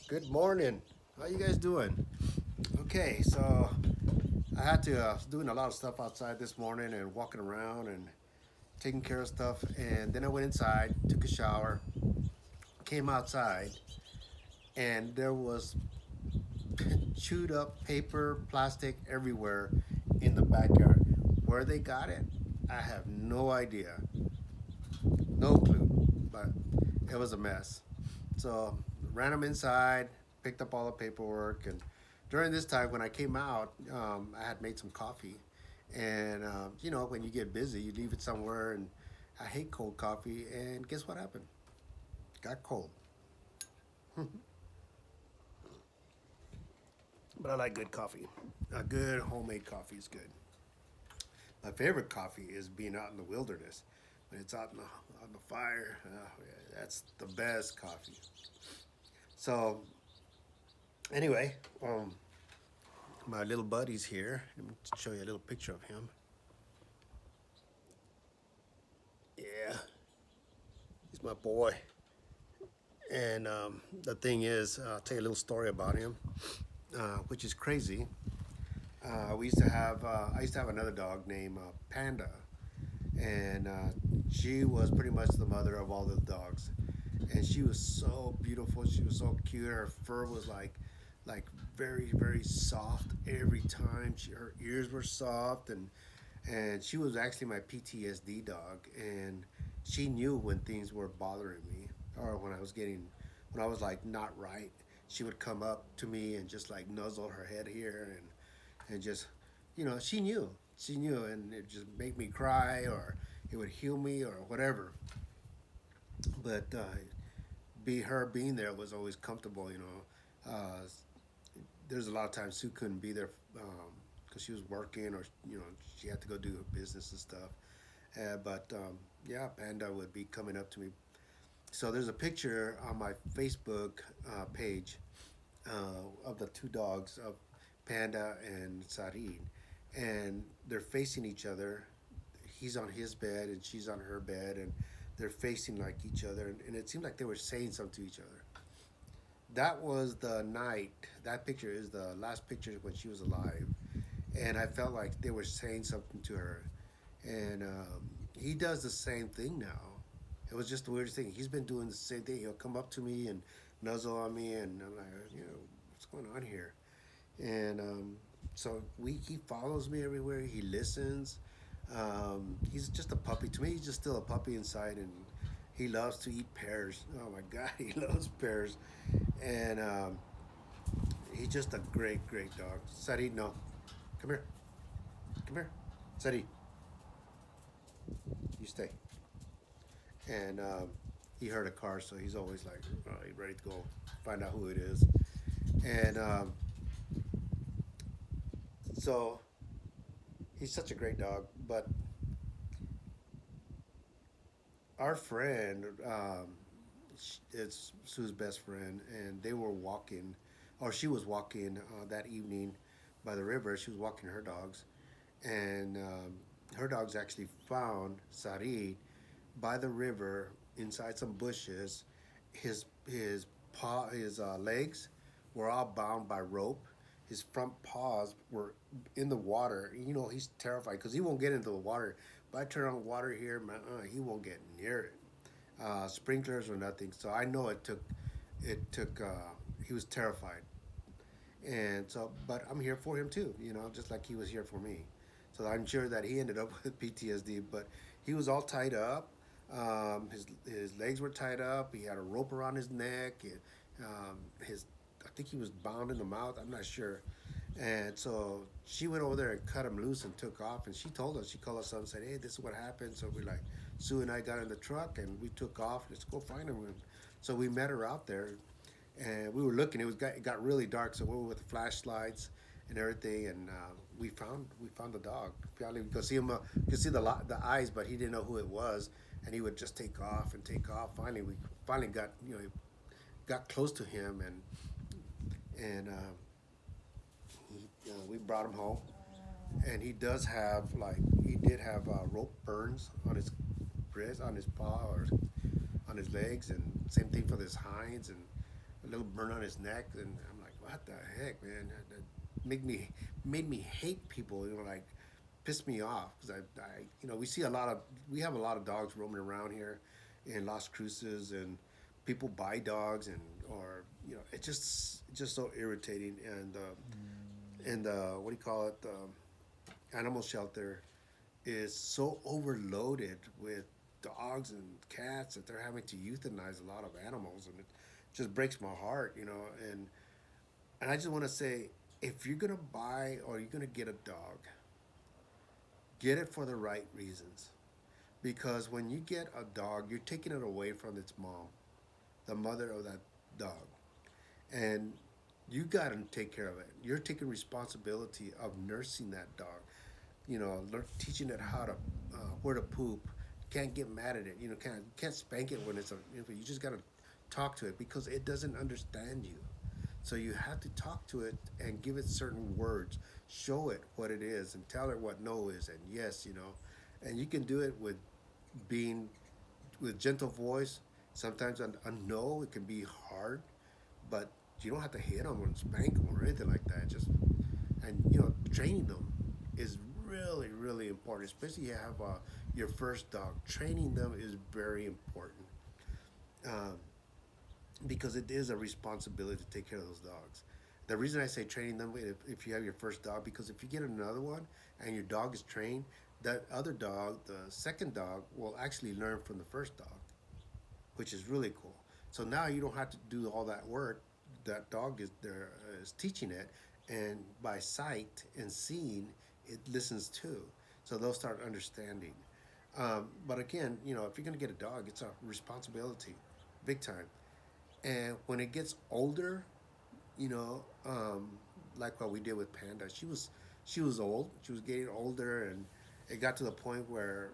Good morning. How you guys doing? Okay, so I had to was doing a lot of stuff outside this morning and walking around and taking care of stuff, and then I went inside, took a shower, came outside, and there was chewed up paper, plastic everywhere in the backyard. Where they got it, I have no idea, no clue, but it was a mess. So ran them inside, picked up all the paperwork, and during this time when I came out, I had made some coffee, and when you get busy, you leave it somewhere, and I hate cold coffee, and guess what happened? Got cold. But I like good coffee. A good homemade coffee is good. My favorite coffee is being out in the wilderness. When it's out on the fire, yeah, that's the best coffee. So anyway, my little buddy's here. Let me show you a little picture of him. Yeah, he's my boy. And the thing is, I'll tell you a little story about him, which is crazy. I used to have another dog named Panda, and she was pretty much the mother of all the dogs. And she was so beautiful. She was so cute. Her fur was like very very soft every time. Her ears were soft, and she was actually my PTSD dog. And she knew when things were bothering me or when I was like not right. She would come up to me and just like nuzzle her head here and just, she knew, and it just make me cry or it would heal me or whatever. But be her being there was always comfortable. There's a lot of times Sue couldn't be there because she was working or she had to go do her business and stuff. But yeah, Panda would be coming up to me. So there's a picture on my Facebook page of the two dogs of Panda and Sarid, and they're facing each other. He's on his bed and she's on her bed, and they're facing like each other, and it seemed like they were saying something to each other. That was the night. That picture is the last picture when she was alive, and I felt like they were saying something to her. And he does the same thing now. It was just the weirdest thing. He's been doing the same thing. He'll come up to me and nuzzle on me, and I'm like, what's going on here? And so he follows me everywhere. He listens. He's just a puppy. To me, he's just still a puppy inside, and he loves to eat pears. Oh my God, he loves pears, and he's just a great, great dog. Sadi, no, come here, come here, Sadi, you stay. And he heard a car, so he's always like, he's ready to go find out who it is. And so he's such a great dog. But our friend, it's Sue's best friend, and they were walking, or she was walking that evening by the river. She was walking her dogs, and her dogs actually found Sarid by the river inside some bushes. His legs were all bound by rope. His front paws were in the water. He's terrified because he won't get into the water. If I turn on water here, man, he won't get near it. Sprinklers or nothing. So I know he was terrified. And so, but I'm here for him too, just like he was here for me. So I'm sure that he ended up with PTSD, but he was all tied up. His legs were tied up. He had a rope around his neck. His I think he was bound in the mouth. I'm not sure. And so she went over there and cut him loose and took off. And she told us, she called us up and said, "Hey, this is what happened." So we like, Sue and I got in the truck and we took off. Let's go find him. So we met her out there, and we were looking. It got really dark, so we were with the flashlights and everything, and we found the dog. Finally, we could see him. Could see the eyes, but he didn't know who it was, and he would just take off and take off. Finally, we finally got close to him, and we brought him home. And he did have rope burns on his wrist, on his paw, or on his legs, and same thing for his hinds, and a little burn on his neck, and I'm like, what the heck, man? That made me hate people. Like pissed me off because we have a lot of dogs roaming around here in Las Cruces, and people buy dogs, and or it's just so irritating. And what do you call it? Animal shelter is so overloaded with dogs and cats that they're having to euthanize a lot of animals, and it just breaks my heart, and I just want to say, if you're gonna buy or you're gonna get a dog, get it for the right reasons. Because when you get a dog, you're taking it away from its mom, the mother of that dog, and you got to take care of it. You're taking responsibility of nursing that dog. Teaching it how to where to poop. Can't get mad at it. Can't spank it when it's a. You just gotta talk to it because it doesn't understand you. So you have to talk to it and give it certain words, show it what it is, and tell it what no is and yes. And you can do it being with gentle voice. Sometimes a no it can be hard, but you don't have to hit them or spank them or anything like that. Just and training them is really really important, especially you have your first dog. Training them is very important, um, because it is a responsibility to take care of those dogs. The reason I say training them, if you have your first dog, because if you get another one and your dog is trained, that other dog, the second dog, will actually learn from the first dog, which is really cool. So now you don't have to do all that work. That dog is there is teaching it, and by sight and seeing, it listens too. So they'll start understanding. But again, if you're gonna get a dog, it's a responsibility, big time. And when it gets older, you know, um, like what we did with Panda, she was old. She was getting older, and it got to the point where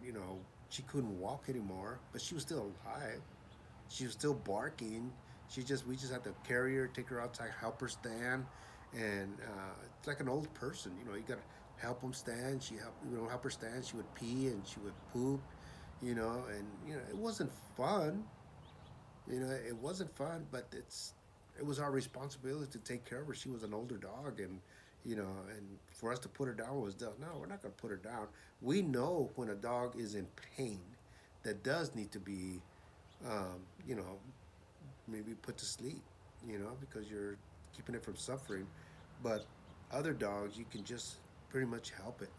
she couldn't walk anymore, but she was still alive. She was still barking. We just had to carry her, take her outside, help her stand, and it's like an old person. You gotta help them stand. Help her stand. She would pee and she would poop, and it wasn't fun. It wasn't fun, but it was our responsibility to take care of her. She was an older dog, and for us to put her down was done. No, we're not gonna put her down. We know when a dog is in pain that does need to be, um, you know, maybe put to sleep, because you're keeping it from suffering. But other dogs, you can just pretty much help it.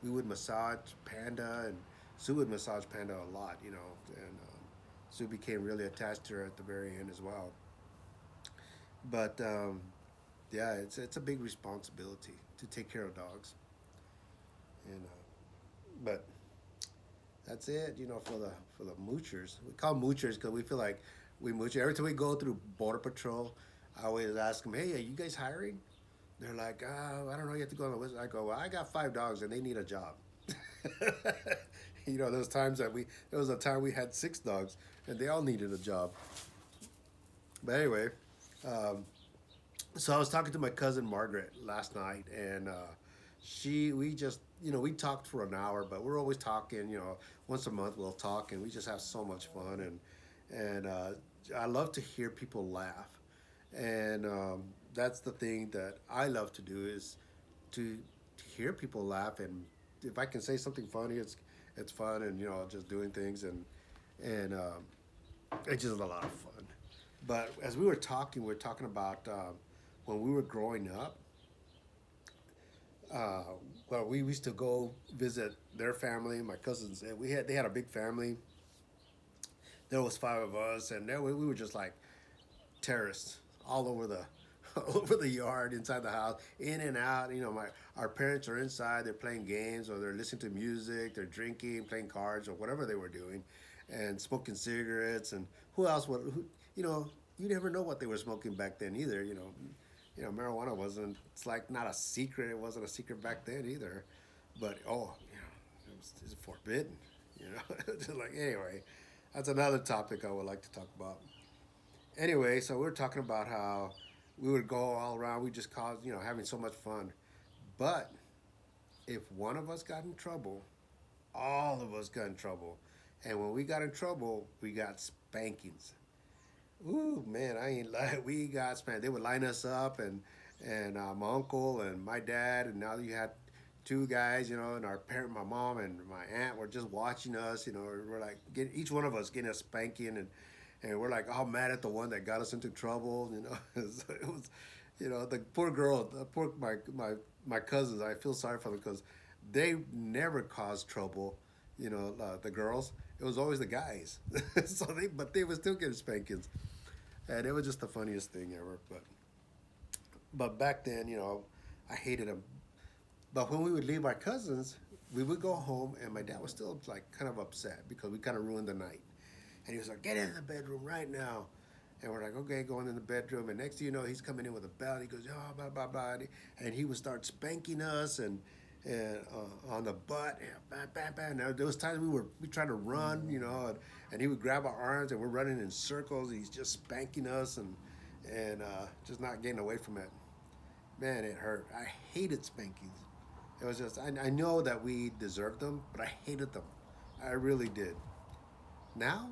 We would massage Panda, and Sue would massage Panda a lot, and Sue became really attached to her at the very end as well. But yeah, it's a big responsibility to take care of dogs, but that's it, for the moochers. We call them moochers because we feel like we mooch. Every time we go through border patrol, I always ask them, "Hey, are you guys hiring?" They're like, "I don't know. You have to go on the list." I go, "Well, I got 5 dogs and they need a job." Those times there was a time we had 6 dogs and they all needed a job. But anyway, um, so I was talking to my cousin Margaret last night, and we just, we talked for an hour, but we're always talking. Once a month we'll talk, and we just have so much fun, and I love to hear people laugh, and that's the thing that I love to do is to hear people laugh, and if I can say something funny, it's fun, and just doing things, and it's just a lot of fun. But as we were talking about when we were growing up. Uh, well, we used to go visit their family, my cousins. And they had a big family. There was 5 of us, and there we were just like terrorists all over the all over the yard, inside the house, in and out. Our parents are inside. They're playing games, or they're listening to music. They're drinking, playing cards, or whatever they were doing, and smoking cigarettes. And who else would who? You never know what they were smoking back then either. Marijuana wasn't. It's like not a secret. It wasn't a secret back then either. But it's forbidden. Just like anyway, that's another topic I would like to talk about. Anyway, so we were talking about how we would go all around. We just caused having so much fun. But if one of us got in trouble, all of us got in trouble. And when we got in trouble, we got spankings. Ooh, man, I ain't like we got spanked. They would line us up, and my uncle and my dad, and now you had two guys, you know, and our parent, my mom and my aunt were just watching us. You know, we're like, get each one of us getting a spanking, and we're like all mad at the one that got us into trouble. You know, it was, you know, the poor girl, the poor my cousins. I feel sorry for them because they never caused trouble. You know, the girls. It was always the guys. So but they would still get spankings, and it was just the funniest thing ever. But back then, you know, I hated them. But when we would leave our cousins, we would go home, and my dad was still like kind of upset because we kind of ruined the night. And he was like, "Get in the bedroom right now." And we're like, "Okay," going in the bedroom. And next thing you know, he's coming in with a belt. He goes, "Oh, blah blah blah," and he would start spanking us and on the butt. And bam, bam, bam. Now, there was times we trying to run, you know, and he would grab our arms, and we're running in circles. He's just spanking us and just not getting away from it. Man, it hurt. I hated spankings. It was just I know that we deserved them, but I hated them. I really did. Now,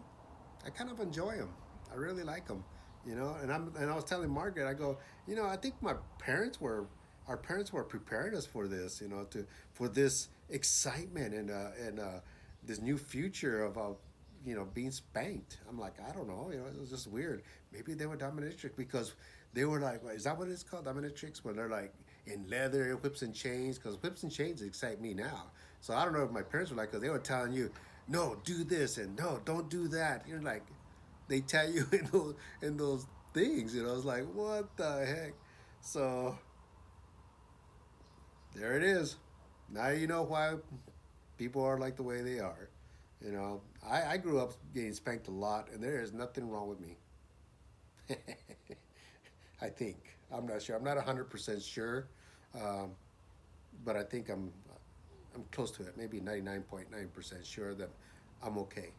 I kind of enjoy them. I really like them, you know. And I was telling Margaret, I go, you know, I think our parents were preparing us for this, you know, to for this excitement and this new future of you know, being spanked. I'm like, I don't know, you know, it was just weird. Maybe they were dominatrix because they were like, is that what it's called, dominatrix? When they're like in leather, whips and chains? Because whips and chains excite me now. So I don't know if my parents were like, because they were telling you, no, do this and no, don't do that. You're like, they tell you in those things, you know. It's like, what the heck? So there it is. Now you know why people are like the way they are. You know, I grew up getting spanked a lot, and there is nothing wrong with me. I think I'm not sure. I'm not 100% sure, um, but I think I'm close to it. Maybe 99.9% sure that I'm okay.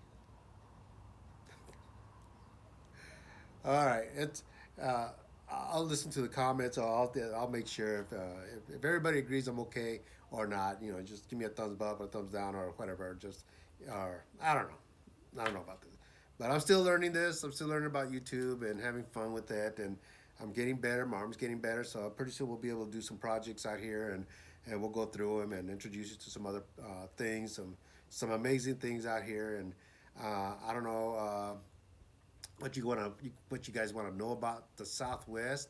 All right, it's. Uh, I'll listen to the comments. I'll make sure if everybody agrees I'm okay or not. You know, just give me a thumbs up or a thumbs down or whatever. Just or I don't know. I don't know about this, but I'm still learning this. I'm still learning about YouTube and having fun with it, and I'm getting better. My arm's getting better, so pretty soon we'll be able to do some projects out here, and we'll go through them and introduce you to some other things, some amazing things out here, and I don't know. What you guys want to know about the Southwest,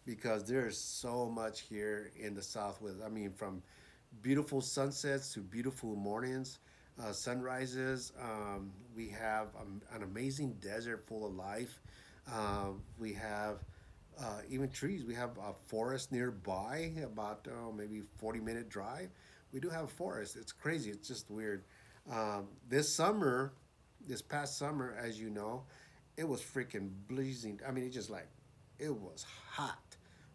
because there's so much here in the Southwest. I mean, from beautiful sunsets to beautiful mornings, sunrises. We have an amazing desert full of life. We have even trees. We have a forest nearby, about maybe 40-minute drive. We do have a forest. It's crazy. It's just weird. This summer, this past summer, as you know, it was freaking blazing. I mean, it just like, it was hot.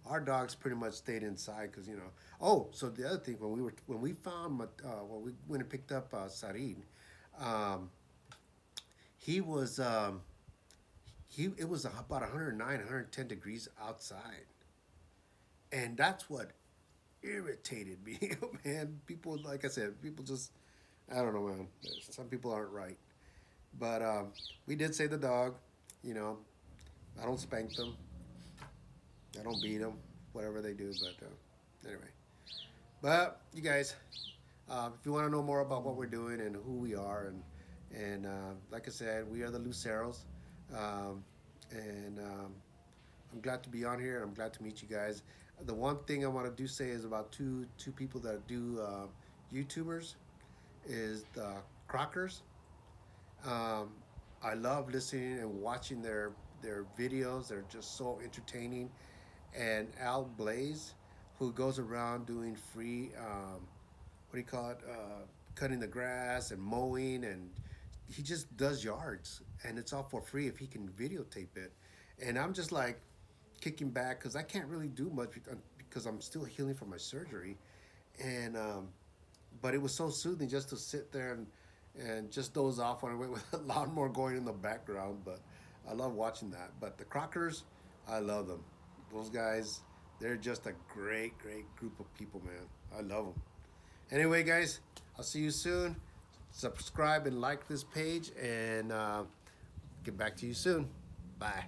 Our dogs pretty much stayed inside because, you know. Oh, so the other thing, when we found when we went and picked up Sarin, um, he was he it was about 109, 110 degrees outside, and that's what irritated me, man. People, like I said, people just, I don't know, man. Some people aren't right. But we did save the dog. You know, I don't spank them. I don't beat them. Whatever they do. But anyway. But you guys, if you want to know more about what we're doing and who we are, and like I said, we are the Luceros, um, and I'm glad to be on here. I'm glad to meet you guys. The one thing I want to do say is about two people that do YouTubers is the Crockers. Um, I love listening and watching their videos. They're just so entertaining. And Al Blaze, who goes around doing free, what do you call it, cutting the grass and mowing, and he just does yards, and it's all for free if he can videotape it. And I'm just like kicking back because I can't really do much because I'm still healing from my surgery, and but it was so soothing just to sit there and just doze off on it with a lawnmower going in the background. But I love watching that. But the Crockers, I love them. Those guys, they're just a great group of people, man. I love them. Anyway, guys, I'll see you soon. Subscribe and like this page, and get back to you soon. Bye.